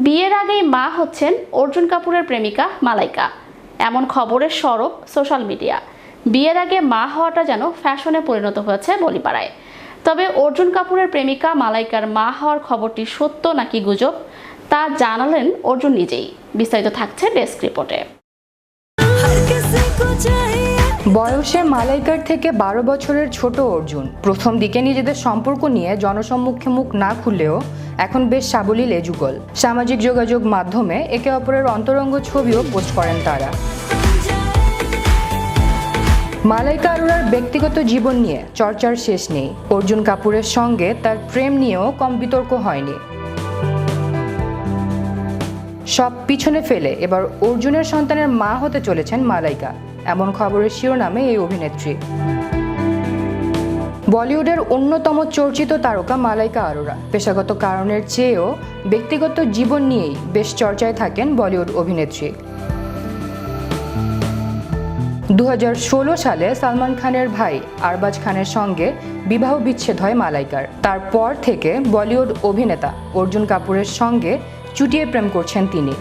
বিয়ের আগেই মা হচ্ছেন অর্জুন কাপুরের প্রেমিকা মালাইকা, এমন খবরের সরব সোশ্যাল মিডিয়া। বিয়ের আগে মা হওয়াটা যেন ফ্যাশনে পরিণত হয়েছে বলিপাড়ায়। তবে অর্জুন কাপুরের প্রেমিকা মালাইকার মা হওয়ার খবরটি সত্য নাকি গুজব তা জানালেন অর্জুন নিজেই। বিস্তারিত থাকছে ডেস্ক রিপোর্টে। বয়সে মালাইকার থেকে 12 বছরের ছোট অর্জুন প্রথম দিকে নিজেদের সম্পর্ক নিয়ে জনসম্মুখে মুখ না খুললেও এখন বেশ সাবলীল এ যুগল। সামাজিক যোগাযোগ মাধ্যমে একে অপরের অন্তরঙ্গ ছবিও পোস্ট করেন তারা। মালাইকা আরোরার ব্যক্তিগত জীবন নিয়ে চর্চার শেষ নেই। অর্জুন কাপুরের সঙ্গে তার প্রেম নিয়েও কম বিতর্ক হয়নি। সব পিছনে ফেলে এবার অর্জুনের সন্তানের মা হতে চলেছেন মালাইকা, এমন খবরের শিরোনামে এই অভিনেত্রী। বলিউডের অন্যতম চর্চিত তারকা মালাইকা আরোরা পেশাগত কারণের চেয়েও ব্যক্তিগত জীবন নিয়েই বেশ চর্চায় থাকেন বলিউড অভিনেত্রী। 2016 সালে সালমান খানের ভাই আরবাজ খানের সঙ্গে বিবাহ বিচ্ছেদ হয় মালাইকার। তারপর থেকে বলিউড অভিনেতা অর্জুন কাপুরের সঙ্গে চুটিয়ে প্রেম করছেন তিনি।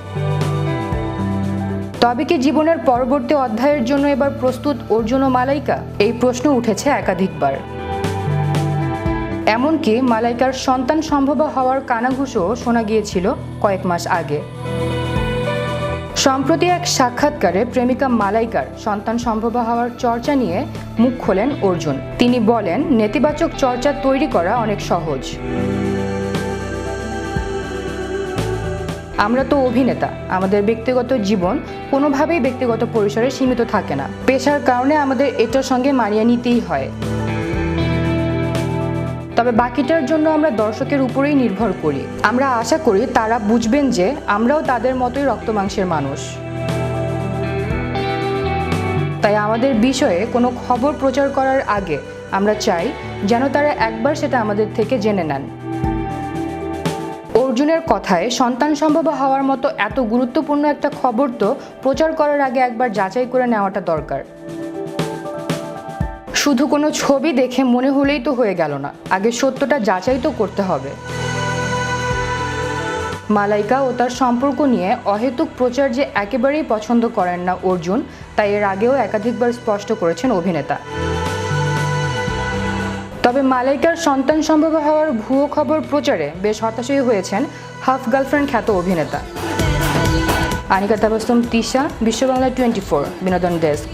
তবে কি জীবনের পরবর্তী অধ্যায়ের জন্য এবার প্রস্তুত অর্জুন ও মালাইকা? এই প্রশ্ন উঠেছে একাধিকবার। এমনকি মালাইকার সন্তান সম্ভব হওয়ার কানাঘুষও শোনা গিয়েছিল কয়েক মাস আগে। সম্প্রতি এক সাক্ষাৎকারে প্রেমিকা মালাইকার সন্তান সম্ভব হওয়ার চর্চা নিয়ে মুখ খোলেন অর্জুন। তিনি বলেন, নেতিবাচক চর্চা তৈরি করা অনেক সহজ। আমরা তো অভিনেতা, আমাদের ব্যক্তিগত জীবন কোনোভাবেই ব্যক্তিগত পরিসরে সীমিত থাকে না। পেশার কারণে আমাদের এটার সঙ্গে মানিয়ে নিতেই হয়। তবে বাকিটার জন্য আমরা দর্শকের উপরেই নির্ভর করি। আমরা আশা করি তারা বুঝবেন যে আমরাও তাদের মতোই রক্ত মাংসের মানুষ। তাই আমাদের বিষয়ে কোনো খবর প্রচার করার আগে আমরা চাই যেন তারা একবার সেটা আমাদের থেকে জেনে নেন। অর্জুনের কথায় সন্তান সম্ভব হওয়ার মতো এত গুরুত্বপূর্ণ একটা খবর তো প্রচার করার আগে একবার যাচাই করে নেওয়াটা দরকার। শুধু কোনো ছবি দেখে মনে হলেই তো হয়ে গেল না, আগে সত্যটা যাচাই তো করতে হবে। মালাইকা ও তার সম্পর্ক নিয়ে অহেতুক প্রচার যে একেবারেই পছন্দ করেন না অর্জুন, তাই এর আগেও একাধিকবার স্পষ্ট করেছেন অভিনেতা। তবে মালাইকার সন্তান সম্ভব হওয়ার ভুয়ো খবর প্রচারে বেশ হতাশই হয়েছেন হাফ গার্লফ্রেন্ড খ্যাত অভিনেতা। আনিকা তাবাসসুম, তিশা, বিশ্ব বাংলা 24, বিনোদন ডেস্ক।